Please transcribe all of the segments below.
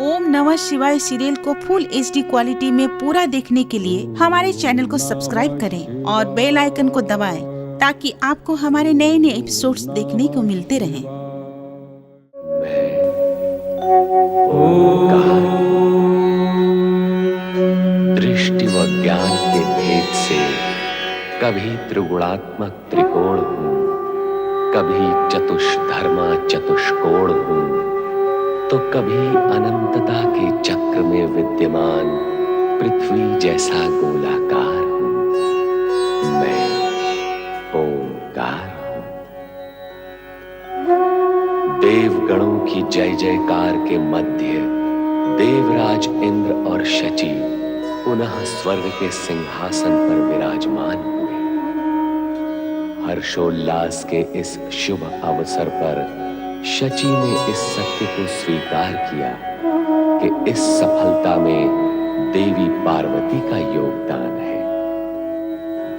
ओम नमः शिवाय सीरियल को फुल HD क्वालिटी में पूरा देखने के लिए हमारे चैनल को सब्सक्राइब करें और बेल आइकन को दबाएं ताकि आपको हमारे नए नए एपिसोड्स देखने को मिलते रहें। दृष्टि व ज्ञान के भेद से कभी त्रिगुणात्मक त्रिकोण हूं, कभी चतुष्धर्मा चतुष्कोण हूं, तो कभी अनंतता के चक्र में विद्यमान पृथ्वी जैसा गोलाकार हूं। मैं ओंकार हूं। देवगणों की जय जयकार के मध्य देवराज इंद्र और शची पुनः स्वर्ग के सिंहासन पर विराजमान हुए। हर्षोल्लास के इस शुभ अवसर पर शची ने इस सत्य को स्वीकार किया कि इस सफलता में देवी पार्वती का योगदान है।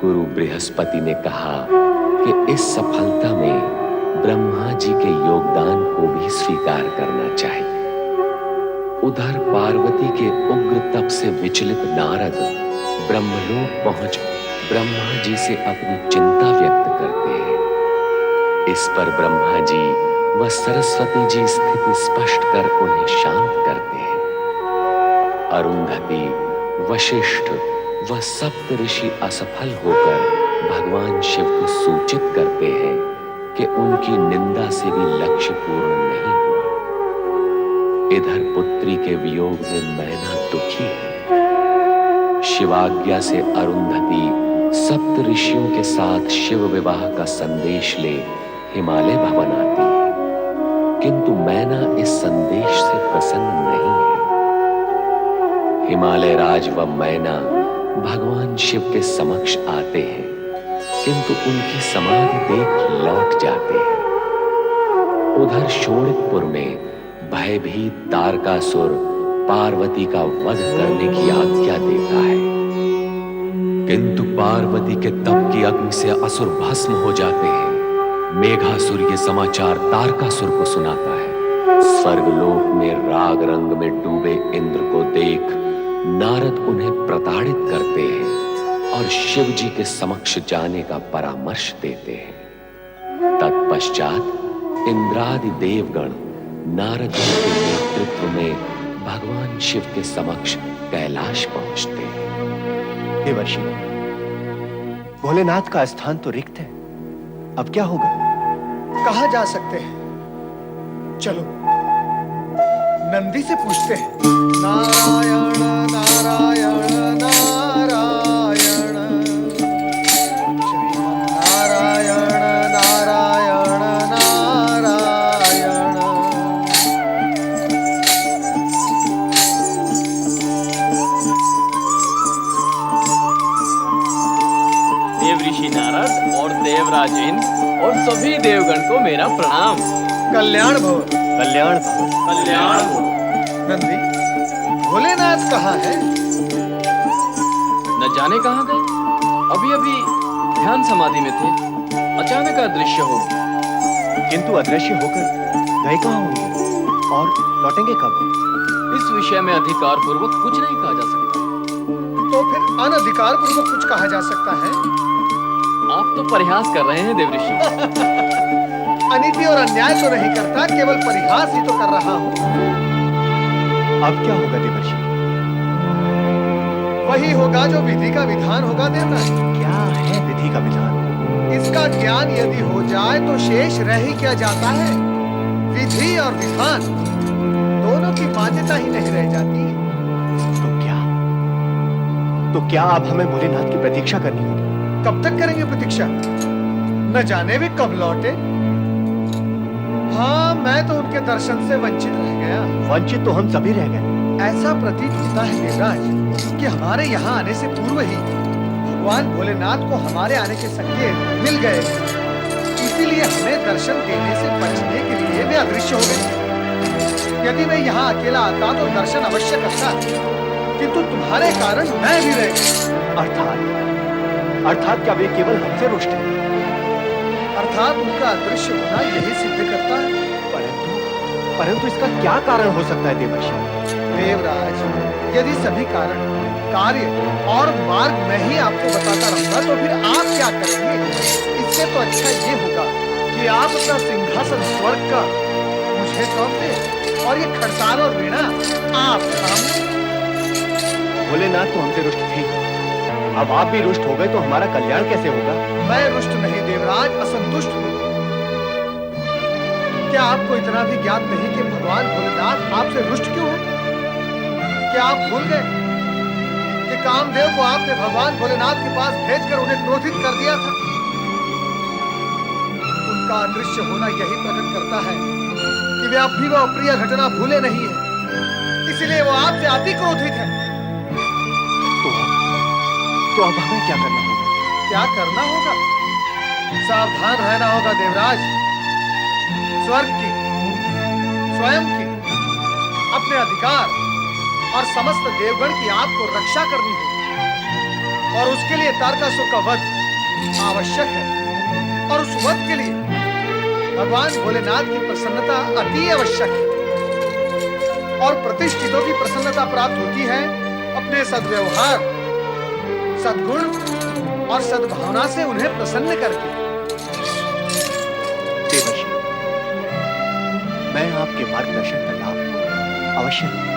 गुरु बृहस्पति ने कहा कि इस सफलता में ब्रह्मा जी के योगदान को भी स्वीकार करना चाहिए। उधर पार्वती के उग्र तप से विचलित नारद ब्रह्मलोक पहुंच ब्रह्मा जी से अपनी चिंता व्यक्त करते हैं। इस पर ब्रह्मा जी व सरस्वती जी स्थिति स्पष्ट कर उन्हें शांत करते हैं। अरुंधति, वशिष्ठ व सप्त ऋषि असफल होकर भगवान शिव को सूचित करते हैं कि उनकी निंदा से भी लक्ष्य पूर्ण नहीं हुआ। इधर पुत्री के वियोग में मैना दुखी है। शिवाज्ञा से अरुंधति सप्त ऋषियों के साथ शिव विवाह का संदेश ले हिमालय भवन आती है, किंतु मैना इस संदेश से प्रसन्न नहीं है। हिमालय राज व मैना भगवान शिव के समक्ष आते हैं, किंतु उनकी समाधि देख लौट जाते हैं। उधर शोणितपुर में भयभीत तारकासुर पार्वती का वध करने की आज्ञा देता है, किंतु पार्वती के तप की अग्नि से असुर भस्म हो जाते हैं। मेघासुर ये समाचार तारकासुर को सुनाता है। स्वर्गलोक में राग रंग में डूबे इंद्र को देख नारद उन्हें प्रताड़ित करते हैं और शिव जी के समक्ष जाने का परामर्श देते हैं। तत्पश्चात इंद्रादि देवगण नारद जी के नेतृत्व में भगवान शिव के समक्ष कैलाश पहुंचते हैं। देवर्षि, भोलेनाथ का स्थान तो रिक्त है, अब क्या होगा? कहा जा सकते हैं। चलो नंदी से पूछते हैं। नारायण नारायण नारायण, नारायण नारायण नारायण। देव ऋषि नारद और देवराज इंद्र और सभी देवगण को मेरा प्रणाम। कल्याण भव। कल्याण भव। कल्याण हो। नंदी, भोलेनाथ कहाँ है? न जाने कहाँ गए। अभी अभी ध्यान समाधि में थे, अचानक अदृश्य हो। किंतु अदृश्य होकर गए कहाँ होंगे और लौटेंगे कब? इस विषय में अधिकार पूर्वक कुछ नहीं कहा जा सकता। तो फिर अनधिकार पूर्वक कुछ कहा जा सकता है? आप तो परिहास कर रहे हैं देव ऋषि। अनीति और अन्याय तो नहीं करता, केवल परिहास ही तो कर रहा हूँ। अब क्या होगा देवर्षि? वही होगा जो विधि का विधान होगा देवराज। क्या है विधि का विधान? इसका ज्ञान यदि हो जाए तो शेष रह ही क्या जाता है? विधि और विधान दोनों की मान्यता ही नहीं रह जाती। तो क्या अब हमें भोलेनाथ की प्रतीक्षा करनी होगी? कब तक करेंगे प्रतीक्षा? न जाने वे कब लौटे। हाँ, मैं तो उनके दर्शन से वंचित रह गया। वंचित तो हम सभी रह गए। ऐसा प्रतीत होता है देवराज कि हमारे यहाँ आने से पूर्व ही भगवान भोलेनाथ को हमारे आने के संकेत मिल गए, इसीलिए हमें दर्शन देने से बचने के लिए वे अदृश्य हो गए। यदि मैं यहाँ अकेला आता तो दर्शन अवश्य करता, किंतु तुम्हारे कारण मैं भी रह गया। अर्थात क्या वे केवल हमसे रुष्ट हैं? अर्थात उनका अदृश्य होना यही सिद्ध करता है। परंतु इसका क्या कारण हो सकता है देवर्षि? देवराज, यदि सभी कारण, कार्य और मार्ग मैं ही आपको बताता रहूंगा तो फिर आप क्या करेंगे? इससे तो अच्छा ये होगा कि आप अपना सिंहासन स्वर्ग का मुझे सौंप दें और ये खड़ताल और वीणा आप थाम। भोलेनाथ तो हमसे रुष्ट थे, अब आप भी रुष्ट हो गए तो हमारा कल्याण कैसे होगा? मैं रुष्ट नहीं देवराज, असंतुष्ट हूँ। क्या आपको इतना भी ज्ञात नहीं कि भगवान भोलेनाथ आपसे रुष्ट क्यों है? क्या आप भूल गए कि कामदेव को आपने भगवान भोलेनाथ के पास भेजकर उन्हें क्रोधित कर दिया था? उनका अदृश्य होना यही प्रकट करता है कि वे अब भी वो अप्रिय घटना भूले नहीं है, इसलिए वो आपसे अति क्रोधित है। तो अब हमें क्या करना होगा? क्या करना होगा? सावधान रहना होगा देवराज। स्वर्ग की, स्वयं की, अपने अधिकार और समस्त देवगण की आपको रक्षा करनी होगी और उसके लिए तारकासुर का वध आवश्यक है और उस वध के लिए भगवान भोलेनाथ की प्रसन्नता अति आवश्यक है और प्रतिष्ठितों की प्रसन्नता प्राप्त होती है अपने सद्व्यवहार, सद्गुण और सद्भावना से उन्हें प्रसन्न करके। देवर्षि, मैं आपके मार्गदर्शन का लाभ अवश्य लूंगा।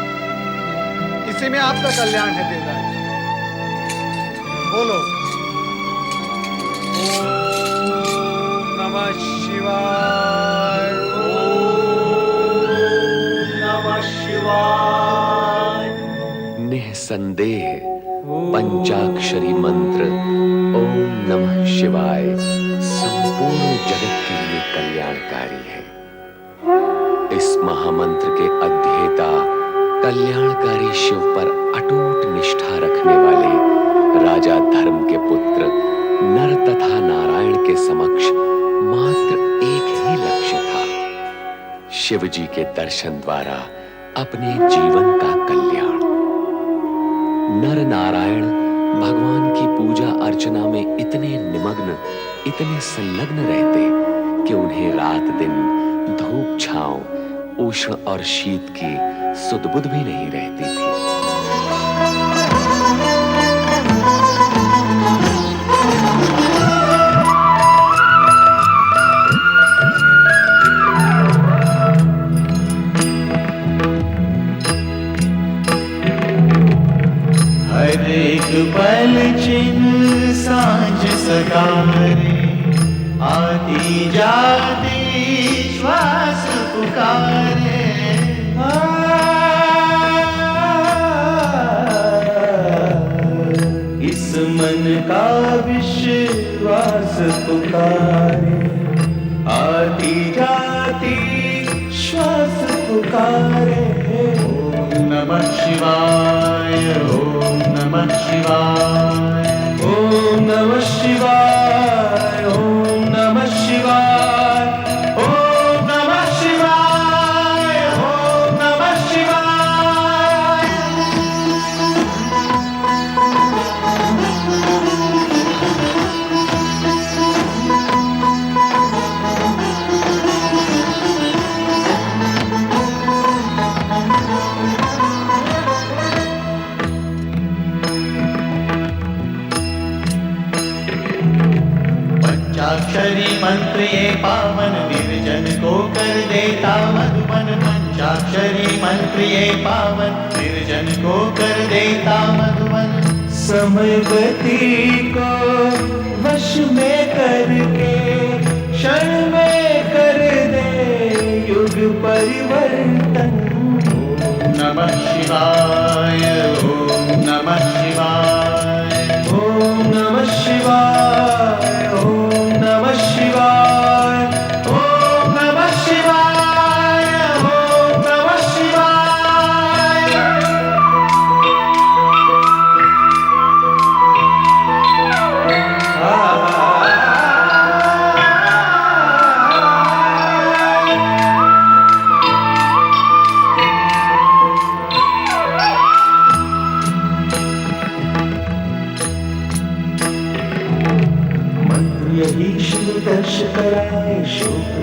इसी में आपका कल्याण है देवराज। बोलो ओम नमः शिवाय, ओम नमः शिवाय। निःसंदेह पंचाक्षरी मंत्र ओम नमः शिवाय संपूर्ण जगत के लिए कल्याणकारी है। इस महामंत्र के अध्येता कल्याणकारी शिव पर अटूट निष्ठा रखने वाले राजा धर्म के पुत्र नर तथा नारायण के समक्ष मात्र एक ही लक्ष्य था, शिव जी के दर्शन द्वारा अपने जीवन का कल्याण। नर नारायण भगवान की पूजा अर्चना में इतने निमग्न, इतने संलग्न रहते कि उन्हें रात दिन धूप छांव, उष्ण और शीत की सुध बुध भी नहीं रहती थी। हर एक पल चिन्ह सांझ सकारे, आती जाती श्वास पुकारे। इस मन का विश्वास पुकारे, आती जाती श्वास पुकारे। ओम नमः शिवाय, ओम नमः शिवाय, ओम नमः शिवाय, ओम नमः शिवाय, ओम नमः शिवाय, ओम नमः शिवाय। पंचाक्षरी मंत्र ये पावन, निर्जन को कर देता मधुबन। पंचाक्षरी मंत्र ये पावन, निर्जन को कर देता मधुबन। समय गति को वश में करके क्षण में कर दे युग परिवर्तन। ओम नमः शिवाय, ओम नमः शिवाय, ओम नमः शिवाय, ओम नमः शिवाय, ओम नमः शिवाय, ओम नमः शिवाय। यही शिव दर्श कराए, शोक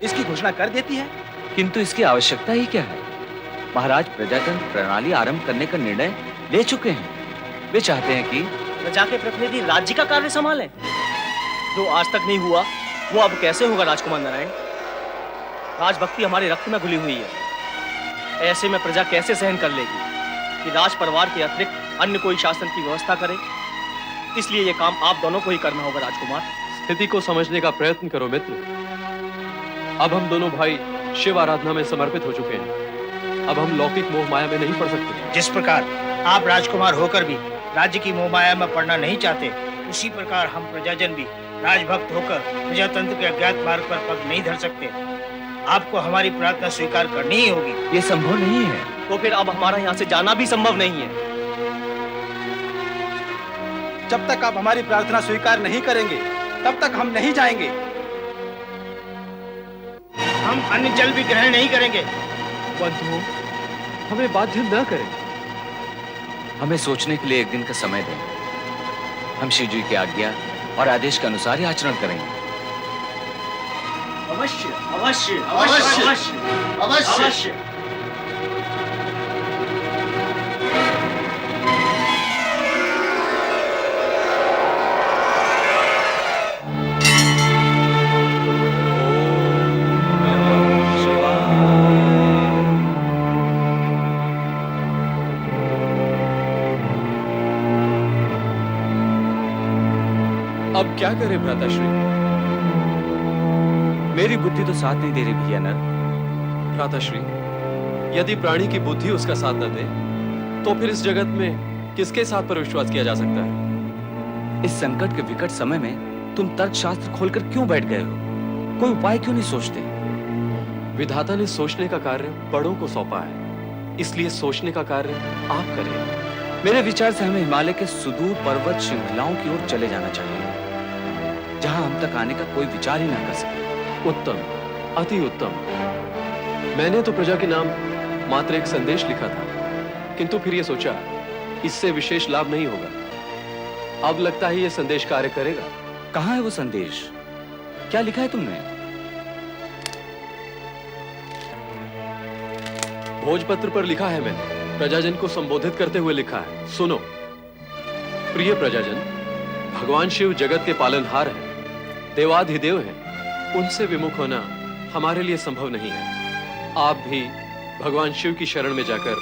इसकी घोषणा कर देती है। किंतु इसकी आवश्यकता ही क्या है? महाराज प्रजातंत्र प्रणाली आरंभ करने का निर्णय ले चुके हैं। वे चाहते हैं कि प्रजा के प्रतिनिधि राज्य का कार्य संभालें। जो आज तक नहीं हुआ वो अब कैसे होगा राजकुमार नारायण? राजभक्ति हमारे रक्त में घुली हुई है। ऐसे में प्रजा कैसे सहन कर लेगी कि राज परिवार के अतिरिक्त अन्य कोई शासन की व्यवस्था करे? इसलिए ये काम आप दोनों को ही करना होगा राजकुमार। स्थिति को समझने का प्रयत्न करो मित्र। अब हम दोनों भाई शिव आराधना में समर्पित हो चुके हैं। अब हम लौकिक मोह माया में नहीं पड़ सकते। जिस प्रकार आप राजकुमार होकर भी राज्य की मोह माया में पड़ना नहीं चाहते, उसी प्रकार हम प्रजाजन भी राजभक्त होकर प्रजातंत्र के अज्ञात मार्ग पर पग नहीं धर सकते। आपको हमारी प्रार्थना स्वीकार करनी ही होगी। ये संभव नहीं है। तो फिर अब हमारा यहाँ से जाना भी संभव नहीं है। जब तक आप हमारी प्रार्थना स्वीकार नहीं करेंगे, तब तक हम नहीं जाएंगे। हम अन्य जल भी ग्रहण नहीं करेंगे। बंधुओं, हमें बाध्य न करें। हमें सोचने के लिए एक दिन का समय दें। हम शिव जी की आज्ञा और आदेश के अनुसार ही आचरण करेंगे। अवश्य अवश्य अवश्य अवश्य अवश्य। अब क्या करें भ्राताश्री? मेरी बुद्धि तो साथ नहीं दे रही भैया नर। भ्राताश्री, यदि प्राणी की बुद्धि उसका साथ न दे तो फिर इस जगत में किसके साथ पर विश्वास किया जा सकता है? इस संकट के विकट समय में तुम तर्कशास्त्र खोलकर क्यों बैठ गए हो? कोई उपाय क्यों नहीं सोचते? विधाता ने सोचने का कार्य बड़ों को सौंपा है, इसलिए सोचने का कार्य आप करें। मेरे विचार से हमें हिमालय के सुदूर पर्वत श्रृंखलाओं की ओर चले जाना चाहिए, जहां हम तक आने का कोई विचार ही ना कर सके। उत्तम, अति उत्तम। मैंने तो प्रजा के नाम मात्र एक संदेश लिखा था, किंतु फिर ये सोचा इससे विशेष लाभ नहीं होगा। अब लगता है ये संदेश कार्य करेगा। कहाँ है वो संदेश? क्या लिखा है तुमने? भोजपत्र पर लिखा है मैंने, प्रजाजन को संबोधित करते हुए लिखा है। सुनो, प्रिय प्रजाजन, भगवान शिव जगत के पालनहार हैं, देवाधिदेव हैं। उनसे विमुख होना हमारे लिए संभव नहीं है। आप भी भगवान शिव की शरण में जाकर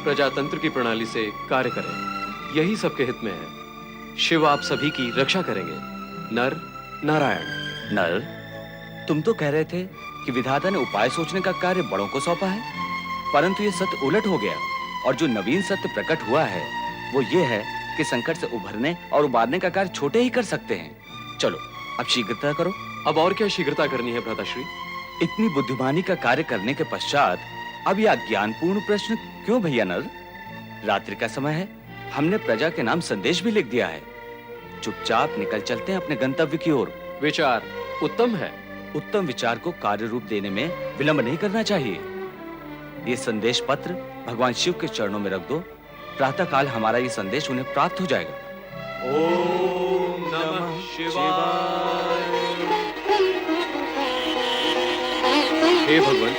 प्रजातंत्र की प्रणाली से कार्य करें, यही सबके हित में है। शिव आप सभी की रक्षा करेंगे। नर नारायण। नर, तुम तो कह रहे थे कि विधाता ने उपाय सोचने का कार्य बड़ों को सौंपा है, परंतु ये सत्य उलट हो गया और जो नवीन सत्य प्रकट हुआ है वो ये है कि संकट से उभरने और उबारने का कार्य छोटे ही कर सकते हैं। चलो अब शीघ्रता करो। अब और क्या शीघ्रता करनी है भ्राताश्री? इतनी बुद्धिमानी का कार्य करने के पश्चात अब यह अज्ञानपूर्ण प्रश्न क्यों भैया नर? रात्रि का समय है, हमने प्रजा के नाम संदेश भी लिख दिया है। चुपचाप निकल चलते हैं अपने गंतव्य की ओर। विचार उत्तम है। उत्तम विचार को कार्य रूप देने में विलंब नहीं करना चाहिए। ये संदेश पत्र भगवान शिव के चरणों में रख दो। प्रातः काल हमारा ये संदेश उन्हें प्राप्त हो जाएगा। ओम नमः शिवाय। हे भगवान,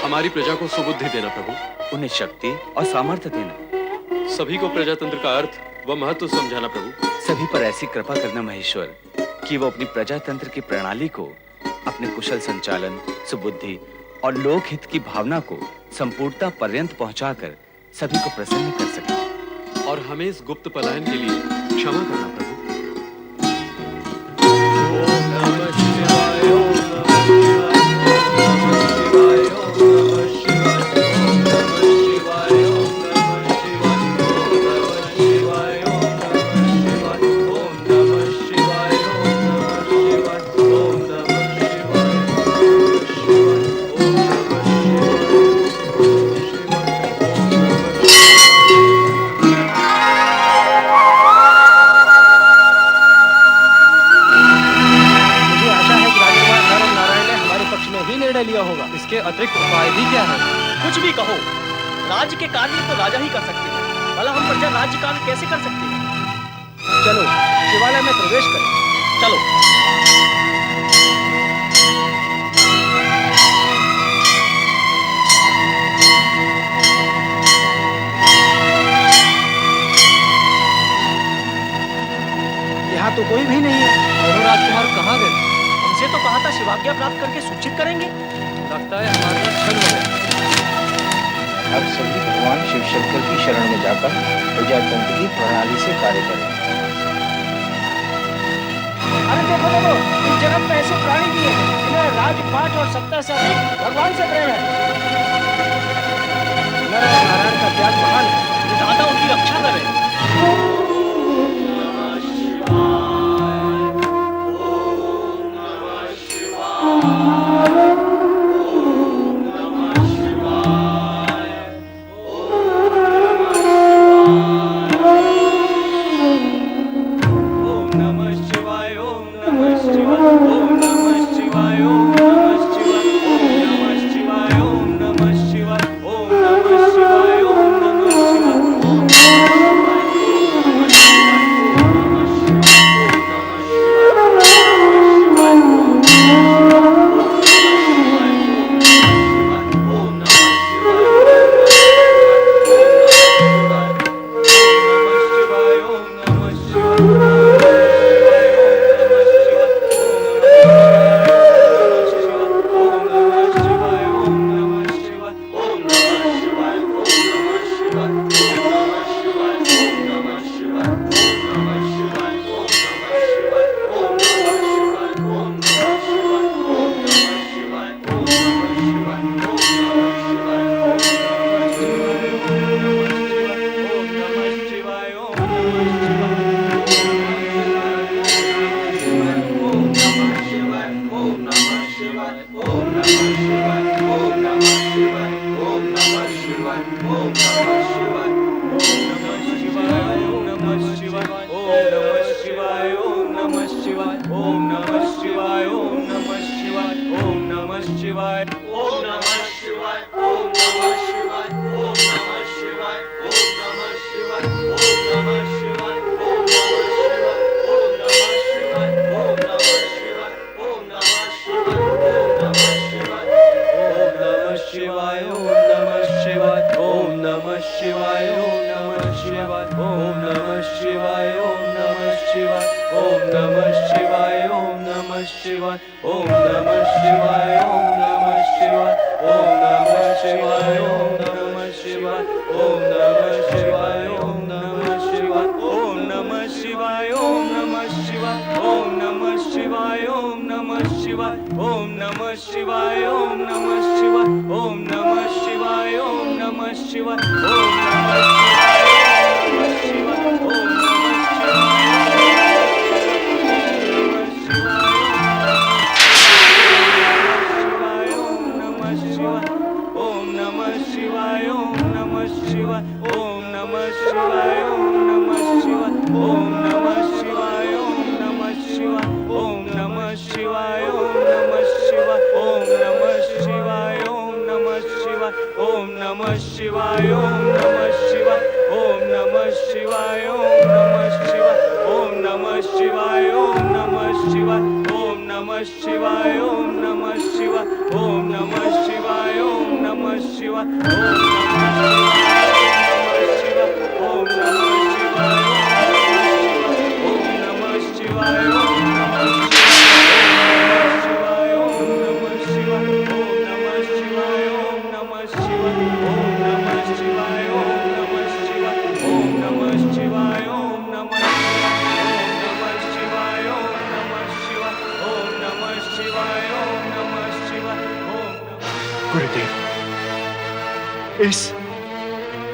हमारी प्रजा को सुबुद्धि देना प्रभु, उन्हें शक्ति और सामर्थ्य देना, सभी को प्रजातंत्र का अर्थ व महत्व समझाना प्रभु। सभी पर ऐसी कृपा करना महेश्वर कि वो अपनी प्रजातंत्र की प्रणाली को अपने कुशल संचालन, सुबुद्धि और लोकहित की भावना को संपूर्णता पर्यंत पहुंचाकर सभी को प्रसन्न कर सके। और हमें इस गुप्त पलायन के लिए क्षमा करना प्रभु। ओम नमः शिवाय। ओम इसके अतिरिक्त उपाय भी क्या है? कुछ भी कहो, राज्य के कार्य तो राजा ही कर सकते हैं, भला हम प्रजा राज्य कार्य कैसे कर सकते हैं? चलो शिवालय में प्रवेश करें। चलो। तो कोई भी नहीं है। दोनों राजकुमार कहाँ गए? हमसे तो कहा था शिवाज्ञा प्राप्त करके सूचित करेंगे। लगता है हमारा क्षण हो गया। अब सभी भगवान शिव शंकर की शरण में जाकर प्रजातंत्र की प्रणाली से कार्य करें। अरे देखो देखो, इस जगत में ऐसे प्राणी भी हैं जिन्हें राजपाट और सत्ता से अधिक भगवान से प्रेम है। नर और नारायण का त्याग महान है, दादा उनकी रक्षा करे।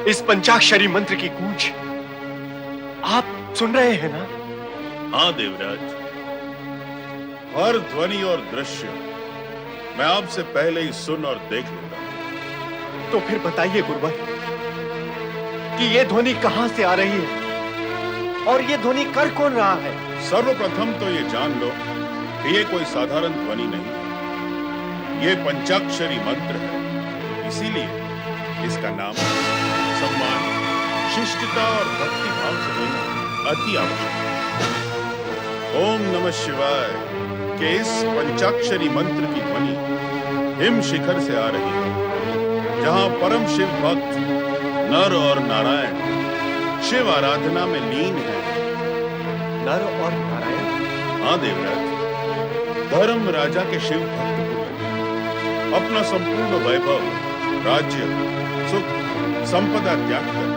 इस पंचाक्षरी मंत्र की गूंज आप सुन रहे हैं ना? हाँ देवराज, हर ध्वनि और दृश्य मैं आपसे पहले ही सुन और देख लूंगा। तो फिर बताइए गुरुवर कि ये ध्वनि कहां से आ रही है और ये ध्वनि कर कौन रहा है? सर्वप्रथम तो ये जान लो कि ये कोई साधारण ध्वनि नहीं, ये पंचाक्षरी मंत्र है। इसीलिए इसका नाम सम्मान, शिष्टता और भक्ति भाव से लेना अति आवश्यक है। ओम नमः शिवाय के इस पंचाक्षरी मंत्र की ध्वनि हिम शिखर से आ रही है, जहां परम शिव भक्त नर और नारायण शिव आराधना में लीन है। नर और नारायण? हाँ देवराज, धर्म राजा के शिव भक्त पुत्र अपना संपूर्ण वैभव, राज्य, सुख, संपदा त्याग कर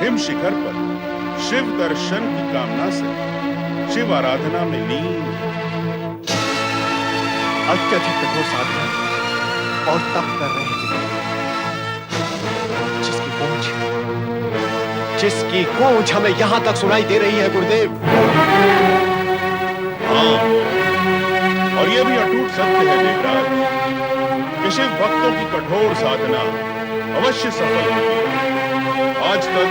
हिम शिखर पर शिव दर्शन की कामना से शिव आराधना में लीन अत्यधिक कठोर साधना और तप कर रहे हैं, जिसकी गूंज हमें यहां तक सुनाई दे रही है गुरुदेव। हाँ, और यह भी अटूट सत्य है देवराज कि शिव भक्तों की कठोर साधना अवश्य सफल होती है। आज तक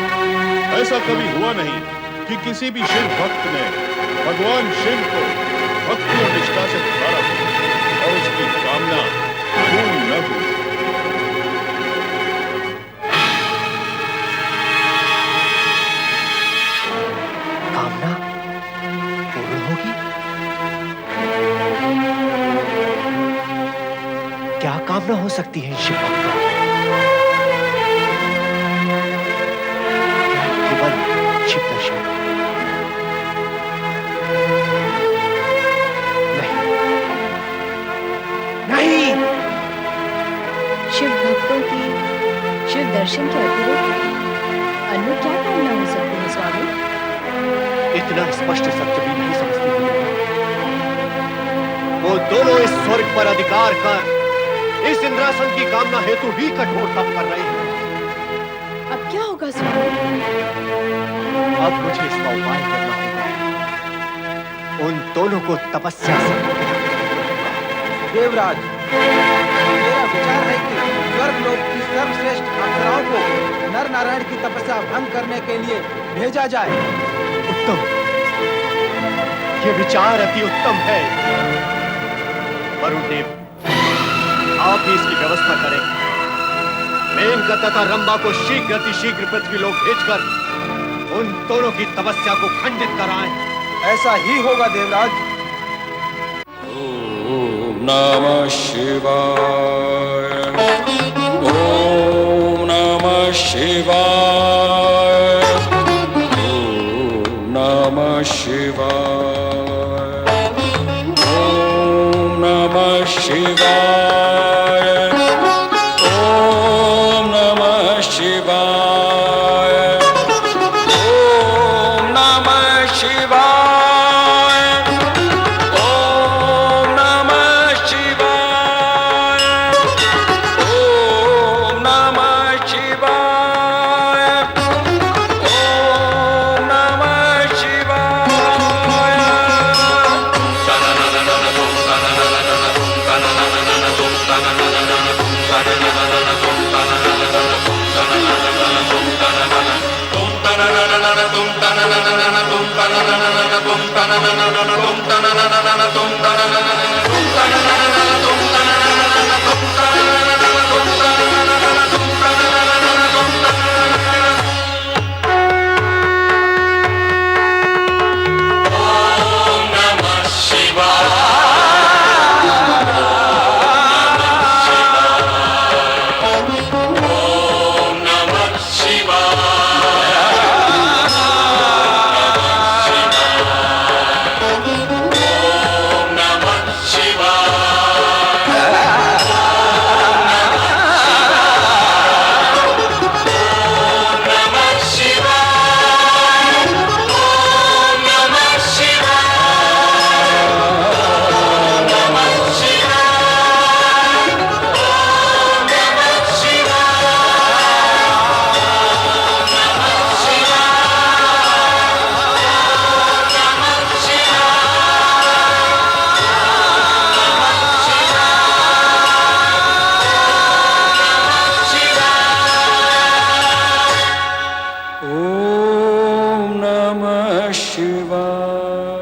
ऐसा कभी हुआ नहीं कि किसी भी शिव भक्त ने भगवान शिव को भक्ति और निष्ठा से पुकारा हो और उसकी कामना पूर्ण न हुई। कामना पूर्ण होगी? क्या कामना हो सकती है शिव भक्त? केवल शिव दर्शन? नहीं, शिव भक्तों की शिव दर्शन के अतिरिक्त अन्य क्या कामना हो सकती है स्वामी? इतना स्पष्ट सत्य भी नहीं समझती हूँ। वो दोनों इस स्वर्ग पर अधिकार कर इस इंद्रासन की कामना हेतु ही कठोर तप कर रहे हैं। अब क्या होगा स्वामी? अब मुझे इसका उपाय करना होगा। उन दोनों को तपस्या से देवराज, मेरा विचार है कि स्वर्गलोक की सर्वश्रेष्ठ अप्सराओं को नर नारायण की तपस्या भंग करने के लिए भेजा जाए। उत्तम, ये विचार अति उत्तम है। वरुण देव, आप ही इसकी व्यवस्था करें। मेनका तथा रंबा को शीघ्र अतिशीघ्र पृथ्वीलोक भेजकर उन दोनों की तपस्या को खंडित कराएं। ऐसा ही होगा देवराज। ओम नमः शिवाय, ओम नमः शिवाय, ओम नमः शिवाय, ओम नमः शिवाय, ओम नमः शिवाय, ओम नमः शिवाय, ओम नमः शिवाय, ओम नमः शिवाय, ओम नमः शिवाय।